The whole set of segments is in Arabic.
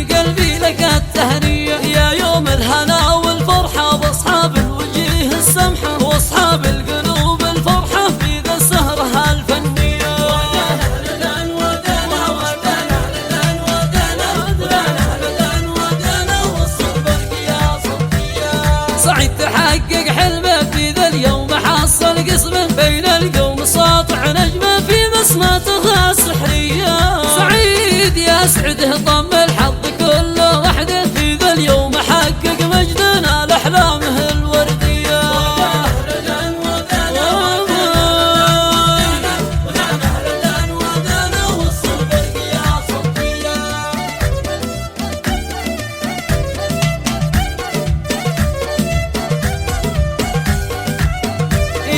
من قلبي لك التهنية يا يوم الهنا والفرحة واصحاب الوجيه السمحة واصحاب القلوب الفرحة في ذا السهرة الفنية. سعيد تحقق حلمه في ذا اليوم حصل قسمه بين القوم ساطع نجمه في بصمته السحرية. سعيد يا سعده ضم الحظ كله وحده في ذا اليوم حقق مجدنا لأحلامه الوردية.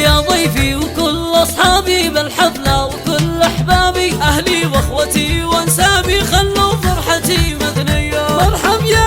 يا ضيفي وكل أصحابي بالحفلة وكل أحبابي أهلي وأخوتي وأنسابي خلوا فرحتي مثنية. مرحب يا